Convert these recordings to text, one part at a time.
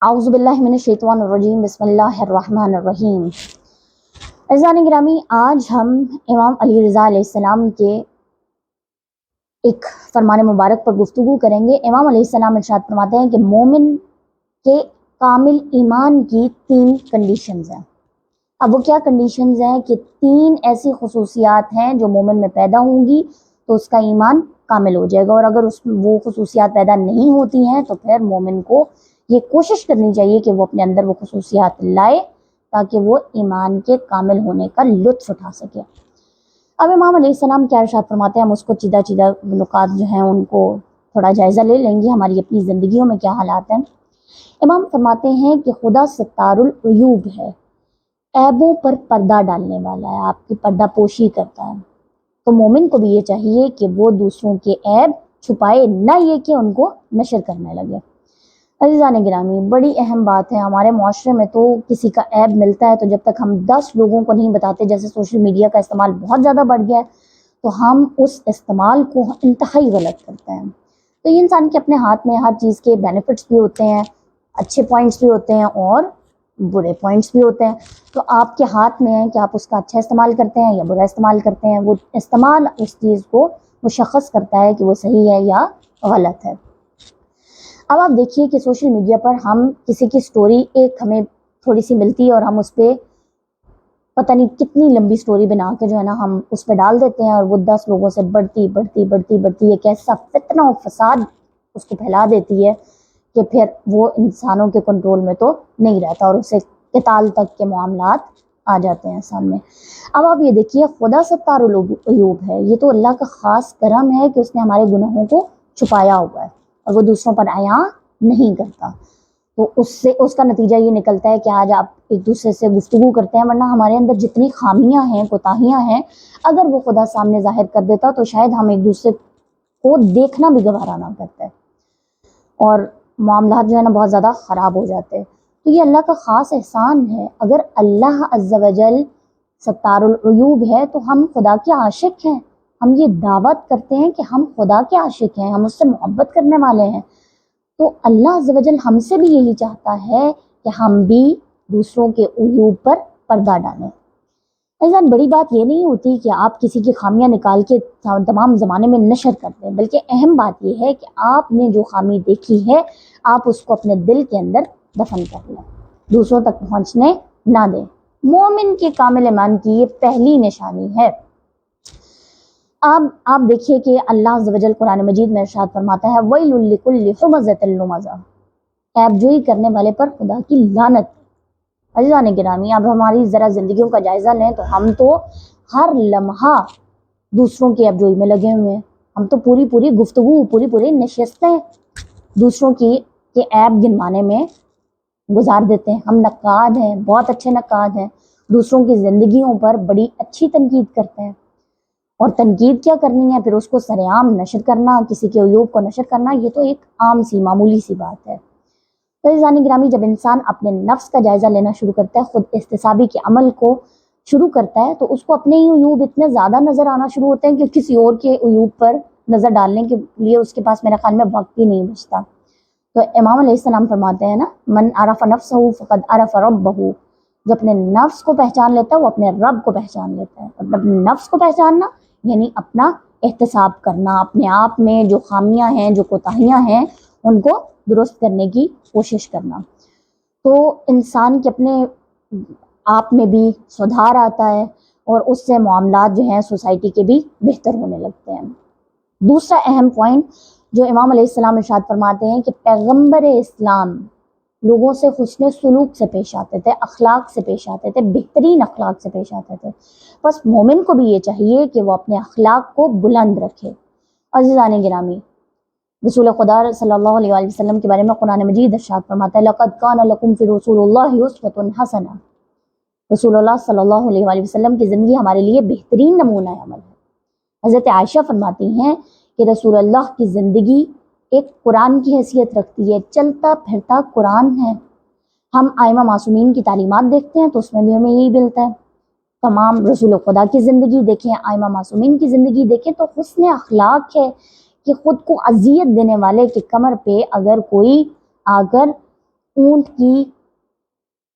اعوذ باللہ من الشیطان الرجیم بسم اللہ الرحمن الرحیم۔ عزیزان گرامی، آج ہم امام علی رضا علیہ السلام کے ایک فرمان مبارک پر گفتگو کریں گے۔ امام علیہ السلام ارشاد فرماتے ہیں کہ مومن کے کامل ایمان کی 3 کنڈیشنز ہیں۔ اب وہ کیا کنڈیشنز ہیں کہ 3 ایسی خصوصیات ہیں جو مومن میں پیدا ہوں گی تو اس کا ایمان کامل ہو جائے گا، اور اگر وہ خصوصیات پیدا نہیں ہوتی ہیں تو پھر مومن کو یہ کوشش کرنی چاہیے کہ وہ اپنے اندر وہ خصوصیات لائے تاکہ وہ ایمان کے کامل ہونے کا لطف اٹھا سکے۔ اب امام علیہ السلام کیا ارشاد فرماتے ہیں، ہم اس کو چیدہ نکات جو ہیں ان کو تھوڑا جائزہ لے لیں گے، ہماری اپنی زندگیوں میں کیا حالات ہیں۔ امام فرماتے ہیں کہ خدا ستار العیوب ہے، عیبوں پر پردہ ڈالنے والا ہے، آپ کی پردہ پوشی کرتا ہے۔ تو مومن کو بھی یہ چاہیے کہ وہ دوسروں کے عیب چھپائے، نہ یہ کہ ان کو نشر کرنے لگے۔ عزیزان گرامی، بڑی اہم بات ہے، ہمارے معاشرے میں تو کسی کا عیب ملتا ہے تو جب تک ہم 10 لوگوں کو نہیں بتاتے، جیسے سوشل میڈیا کا استعمال بہت زیادہ بڑھ گیا ہے تو ہم اس استعمال کو انتہائی غلط کرتے ہیں۔ تو یہ انسان کے اپنے ہاتھ میں، ہر چیز کے بینیفٹس بھی ہوتے ہیں، اچھے پوائنٹس بھی ہوتے ہیں اور برے پوائنٹس بھی ہوتے ہیں۔ تو آپ کے ہاتھ میں ہے کہ آپ اس کا اچھا استعمال کرتے ہیں یا برا استعمال کرتے ہیں۔ وہ استعمال اس چیز کو مشخص کرتا ہے کہ وہ صحیح ہے یا غلط ہے۔ اب آپ دیکھیے کہ سوشل میڈیا پر ہم کسی کی سٹوری ایک ہمیں تھوڑی سی ملتی ہے اور ہم اس پہ پتہ نہیں کتنی لمبی سٹوری بنا کے جو ہے نا ہم اس پہ ڈال دیتے ہیں، اور وہ 10 لوگوں سے بڑھتی ایک ایسا فتنہ و فساد اس کو پھیلا دیتی ہے کہ پھر وہ انسانوں کے کنٹرول میں تو نہیں رہتا اور اسے قتال تک کے معاملات آ جاتے ہیں سامنے۔ اب آپ یہ دیکھیے، خدا ستار العیوب ہے، یہ تو اللہ کا خاص کرم ہے کہ اس نے ہمارے گناہوں کو چھپایا ہوا ہے اور وہ دوسروں پر عیاں نہیں کرتا۔ تو اس کا نتیجہ یہ نکلتا ہے کہ آج آپ ایک دوسرے سے گفتگو کرتے ہیں، ورنہ ہمارے اندر جتنی خامیاں ہیں، کوتاہیاں ہیں، اگر وہ خدا سامنے ظاہر کر دیتا تو شاید ہم ایک دوسرے کو دیکھنا بھی گوارا نہ کرتے اور معاملات جو ہے نا بہت زیادہ خراب ہو جاتے۔ تو یہ اللہ کا خاص احسان ہے۔ اگر اللہ عز و جل ستار العیوب ہے تو ہم خدا کے عاشق ہیں، ہم یہ دعوت کرتے ہیں کہ ہم خدا کے عاشق ہیں، ہم اس سے محبت کرنے والے ہیں، تو اللہ عز و جل ہم سے بھی یہی چاہتا ہے کہ ہم بھی دوسروں کے عیوب پر پردہ ڈالیں۔ ایسا بڑی بات یہ نہیں ہوتی کہ آپ کسی کی خامیاں نکال کے تمام زمانے میں نشر کر دیں، بلکہ اہم بات یہ ہے کہ آپ نے جو خامی دیکھی ہے آپ اس کو اپنے دل کے اندر دفن کر لیں، دوسروں تک پہنچنے نہ دیں۔ مومن کے کامل ایمان کی یہ پہلی نشانی ہے۔ اب آپ دیکھیے کہ اللہ عز و جل قرآن مجید میں ارشاد فرماتا ہے وَيْلٌ لِكُلِّ ہُمَزَةٍ لُمَزَةٍ، عیب جوئی کرنے والے پر خدا کی لعنت۔ عزیزان گرامی، اب ہماری ذرا زندگیوں کا جائزہ لیں تو ہم تو ہر لمحہ دوسروں کی عیب جوئی میں لگے ہوئے ہیں۔ ہم تو پوری گفتگو، پوری نشستیں دوسروں کے عیب گنوانے میں گزار دیتے ہیں۔ ہم نقاد ہیں، بہت اچھے نقاد ہیں، دوسروں کی زندگیوں پر بڑی اچھی تنقید کرتے ہیں، اور تنقید کیا کرنی ہے، پھر اس کو سر عام نشر کرنا، کسی کے عیوب کو نشر کرنا، یہ تو ایک عام سی معمولی سی بات ہے۔ تو عزیزان گرامی، جب انسان اپنے نفس کا جائزہ لینا شروع کرتا ہے، خود احتسابی کے عمل کو شروع کرتا ہے، تو اس کو اپنے ہی عیوب اتنے زیادہ نظر آنا شروع ہوتے ہیں کہ کسی اور کے عیوب پر نظر ڈالنے کے لیے اس کے پاس میرے خیال میں وقت ہی نہیں بچتا۔ تو امام علیہ السلام فرماتے ہیں نا، من عرف نفسہ فقد عرف ربہ، جو اپنے نفس کو پہچان لیتا ہے وہ اپنے رب کو پہچان لیتا ہے۔ اور اپنے نفس کو پہچاننا یعنی اپنا احتساب کرنا، اپنے آپ میں جو خامیاں ہیں، جو کوتاہیاں ہیں، ان کو درست کرنے کی کوشش کرنا۔ تو انسان کے اپنے آپ میں بھی سدھار آتا ہے اور اس سے معاملات جو ہیں سوسائٹی کے بھی بہتر ہونے لگتے ہیں۔ دوسرا اہم پوائنٹ جو امام علیہ السلام ارشاد فرماتے ہیں کہ پیغمبر اسلام لوگوں سے حسن سلوک سے پیش آتے تھے، اخلاق سے پیش آتے تھے، بہترین اخلاق سے پیش آتے تھے۔ بس مومن کو بھی یہ چاہیے کہ وہ اپنے اخلاق کو بلند رکھے۔ عزیزان گرامی، رسول خدا صلی اللہ علیہ وآلہ وسلم کے بارے میں قرآن مجید ارشاد فرماتا ہے لَقَدْ كَانَ لَكُمْ فِي رَسُولِ اللَّهِ أُسْوَةٌ حَسَنَةٌ۔ رسول اللہ صلی اللہ علیہ وآلہ وسلم کی زندگی ہمارے لیے بہترین نمونہ عمل ہے۔ حضرت عائشہ فرماتی ہیں کہ رسول اللہ کی زندگی ایک قرآن کی حیثیت رکھتی ہے، چلتا پھرتا قرآن ہے۔ ہم آئمہ معصومین کی تعلیمات دیکھتے ہیں تو اس میں بھی ہمیں یہی ملتا ہے۔ تمام رسول خدا کی زندگی دیکھیں، آئمہ معصومین کی زندگی دیکھیں تو حسن اخلاق ہے کہ خود کو اذیت دینے والے کی کمر پہ اگر کوئی آ کر اونٹ کی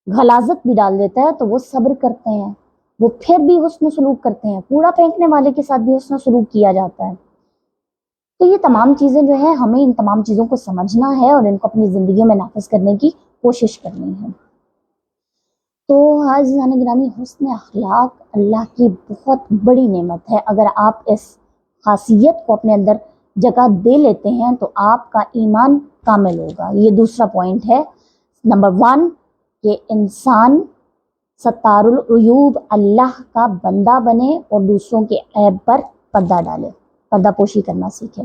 غلاظت بھی ڈال دیتا ہے تو وہ صبر کرتے ہیں، وہ پھر بھی حسن سلوک کرتے ہیں، کوڑا پھینکنے والے کے ساتھ بھی حسن سلوک کیا جاتا ہے۔ تو یہ تمام چیزیں جو ہیں ہمیں ان تمام چیزوں کو سمجھنا ہے اور ان کو اپنی زندگیوں میں نافذ کرنے کی کوشش کرنی ہے۔ تو عزیزان گرامی، حسن اخلاق اللہ کی بہت بڑی نعمت ہے۔ اگر آپ اس خاصیت کو اپنے اندر جگہ دے لیتے ہیں تو آپ کا ایمان کامل ہوگا۔ یہ دوسرا پوائنٹ ہے، نمبر 1، کہ انسان ستار العیوب اللہ کا بندہ بنے اور دوسروں کے عیب پر پردہ ڈالے، پردہ پوشی کرنا سیکھے۔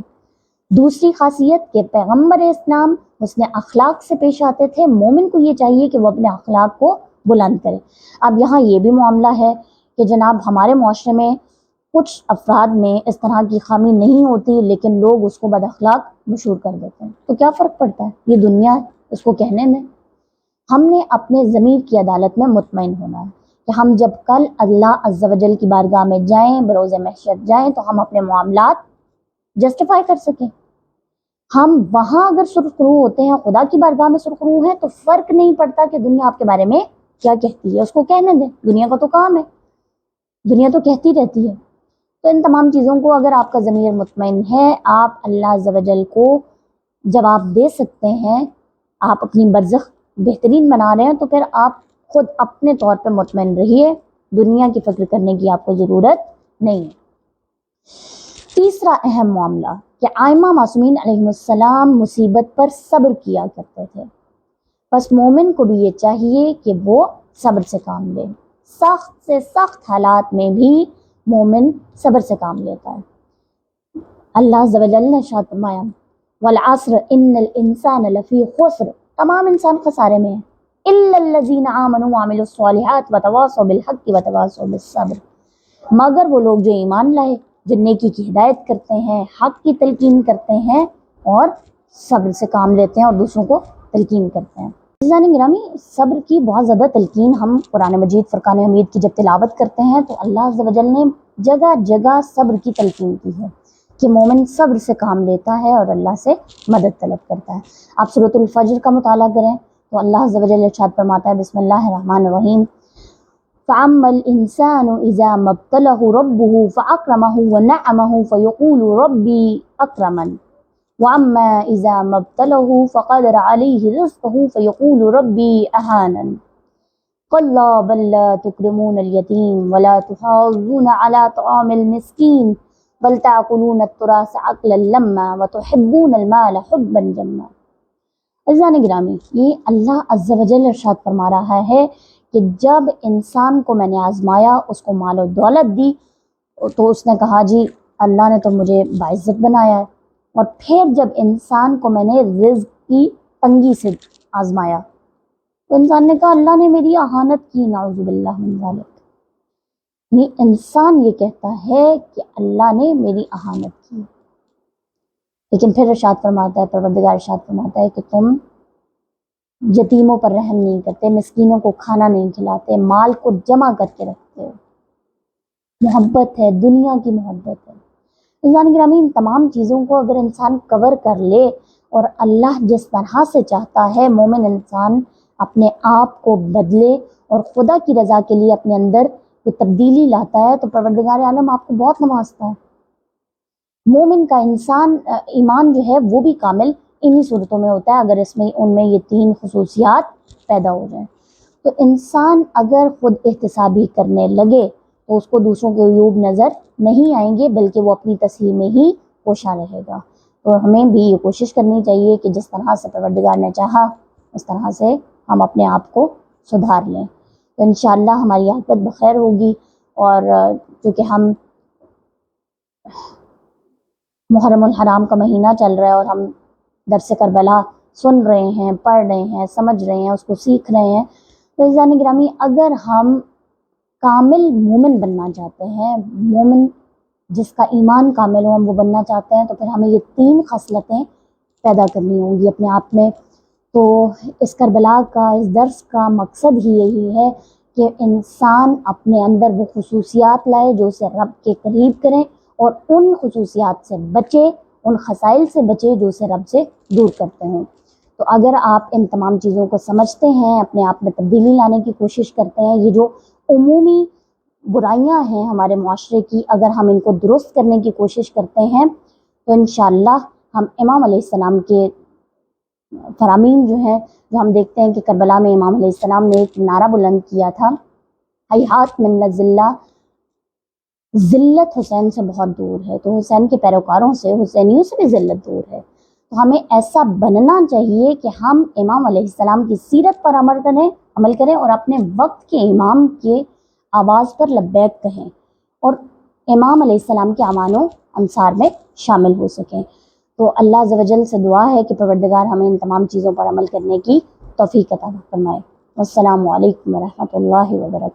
دوسری خاصیت کہ پیغمبر اسلام حسن اخلاق سے پیش آتے تھے۔ مومن کو یہ چاہیے کہ وہ اپنے اخلاق کو بلند کرے۔ اب یہاں یہ بھی معاملہ ہے کہ جناب ہمارے معاشرے میں کچھ افراد میں اس طرح کی خامی نہیں ہوتی لیکن لوگ اس کو بد اخلاق مشہور کر دیتے ہیں، تو کیا فرق پڑتا ہے؟ یہ دنیا ہے، اس کو کہنے میں ہم نے اپنے ضمیر کی عدالت میں مطمئن ہونا ہے کہ ہم جب کل اللہ عز و جل کی بارگاہ میں جائیں، بروز محشر جائیں، تو ہم اپنے معاملات جسٹیفائی کر سکیں۔ ہم وہاں اگر سرخرو ہوتے ہیں، خدا کی بارگاہ میں سرخرو ہیں، تو فرق نہیں پڑتا کہ دنیا آپ کے بارے میں کیا کہتی ہے، اس کو کہنے دیں، دنیا کا تو کام ہے، دنیا تو کہتی رہتی ہے۔ تو ان تمام چیزوں کو اگر آپ کا ضمیر مطمئن ہے، آپ اللہ عز و جل کو جواب دے سکتے ہیں، آپ اپنی برزخ بہترین بنا رہے ہیں، تو پھر آپ خود اپنے طور پہ مطمئن رہیے، دنیا کی فکر کرنے کی آپ کو ضرورت نہیں ہے۔ تیسرا اہم معاملہ کہ ائمہ معصومین علیہ السلام مصیبت پر صبر کیا کرتے تھے، بس مومن کو بھی یہ چاہیے کہ وہ صبر سے کام لے۔ سخت سے سخت حالات میں بھی مومن صبر سے کام لیتا ہے۔ اللہ عز و جل نے ارشاد فرمایا والعصر ان الانسان لفی خسر، تمام انسان خسارے میں ہیں، الا الذین آمنوا وعملوا الصالحات وتواصوا بالحق وتواصوا بالصبر، مگر وہ لوگ جو ایمان لائے، جو نیکی کی ہدایت کرتے ہیں، حق کی تلقین کرتے ہیں اور صبر سے کام لیتے ہیں اور دوسروں کو تلقین کرتے ہیں۔ عزیزان گرامی، صبر کی بہت زیادہ تلقین ہم قرآن مجید فرقان حمید کی جب تلاوت کرتے ہیں تو اللہ عز و جل نے جگہ جگہ صبر کی تلقین کی ہے کہ مومن صبر سے کام لیتا ہے اور اللہ سے مدد طلب کرتا ہے۔ آپ سورۃ الفجر کا مطالعہ کریں تو اللہ عز و جل ارشاد فرماتا ہے بسم اللہ الرحمن الرحیم فَأَمَّا الْإِنسَانُ إِذَا مَا ابْتَلَاهُ رَبُّهُ فَأَكْرَمَهُ وَنَعَّمَهُ فَيَقُولُ رَبِّي أَكْرَمَنِ وَأَمَّا إِذَا مَا ابْتَلَاهُ فَقَدَرَ عَلَيْهِ رِزْقَهُ فَيَقُولُ رَبِّي أَهَانَنِ كَلَّا بَل لَّا تُكْرِمُونَ الْيَتِيمَ وَلَا تُحَاضُّونَ عَلَىٰ طَعَامِ الْمِسْكِينِ بَلْ تَأْكُلُونَ التُّرَاثَ أَكْلًا لَّمًّا وَتُحِبُّونَ الْمَالَ حُبًّا جَمًّا۔ عزیزان گرامی، یہ اللہ عز و جل ارشاد فرما رہا ہے کہ جب انسان کو میں نے آزمایا، اس کو مال و دولت دی، تو اس نے کہا جی اللہ نے تو مجھے باعزت بنایا ہے، اور پھر جب انسان کو میں نے رزق کی تنگی سے آزمایا تو انسان نے کہا اللہ نے میری اہانت کی، نعوذ باللہ من ذالک۔ یعنی انسان یہ کہتا ہے کہ اللہ نے میری اہانت کی، لیکن پھر ارشاد فرماتا ہے، پروردگار ارشاد فرماتا ہے کہ تم یتیموں پر رحم نہیں کرتے، مسکینوں کو کھانا نہیں کھلاتے، مال کو جمع کر کے رکھتے ہو۔ محبت ہے، دنیا کی محبت ہے۔ انسان گرامی، ان تمام چیزوں کو اگر انسان کور کر لے اور اللہ جس طرح سے چاہتا ہے مومن انسان اپنے آپ کو بدلے اور خدا کی رضا کے لیے اپنے اندر کوئی تبدیلی لاتا ہے تو پروردگار عالم آپ کو بہت نوازتا ہے۔ مومن کا انسان ایمان جو ہے وہ بھی کامل انہی صورتوں میں ہوتا ہے اگر ان میں یہ 3 خصوصیات پیدا ہو جائیں۔ تو انسان اگر خود احتسابی کرنے لگے تو اس کو دوسروں کے عیوب نظر نہیں آئیں گے، بلکہ وہ اپنی تصحیح میں ہی کوشاں رہے گا۔ تو ہمیں بھی یہ کوشش کرنی چاہیے کہ جس طرح سے پروردگار نے چاہا اس طرح سے ہم اپنے آپ کو سدھار لیں، تو انشاءاللہ ہماری عاقبت بخیر ہوگی۔ اور چونکہ ہم محرم الحرام کا مہینہ چل رہا ہے اور ہم درس کربلا سن رہے ہیں، پڑھ رہے ہیں، سمجھ رہے ہیں، اس کو سیکھ رہے ہیں، تو عزیزان گرامی اگر ہم کامل مومن بننا چاہتے ہیں، مومن جس کا ایمان کامل ہو ہم وہ بننا چاہتے ہیں، تو پھر ہمیں یہ 3 خصلتیں پیدا کرنی ہوں گی اپنے آپ میں۔ تو اس کربلا کا، اس درس کا مقصد ہی یہی ہے کہ انسان اپنے اندر وہ خصوصیات لائے جو اسے رب کے قریب کریں اور ان خصوصیات سے بچے، ان خسائل سے بچے جو اسے رب سے دور کرتے ہیں۔ تو اگر آپ ان تمام چیزوں کو سمجھتے ہیں، اپنے آپ میں تبدیلی لانے کی کوشش کرتے ہیں، یہ جو عمومی برائیاں ہیں ہمارے معاشرے کی، اگر ہم ان کو درست کرنے کی کوشش کرتے ہیں تو انشاءاللہ ہم امام علیہ السلام کے فرامین جو ہیں، جو ہم دیکھتے ہیں کہ کربلا میں امام علیہ السلام نے ایک نعرہ بلند کیا تھا، ہیہات من الذلہ، ذلت حسین سے بہت دور ہے، تو حسین کے پیروکاروں سے، حسینیوں سے بھی ذلت دور ہے۔ تو ہمیں ایسا بننا چاہیے کہ ہم امام علیہ السلام کی سیرت پر عمل کریں اور اپنے وقت کے امام کے آواز پر لبیک کہیں اور امام علیہ السلام کے اعوان و انصار میں شامل ہو سکیں۔ تو اللہ عز و جل سے دعا ہے کہ پروردگار ہمیں ان تمام چیزوں پر عمل کرنے کی توفیق عطا فرمائے۔ والسلام علیکم ورحمۃ اللہ وبرکاتہ۔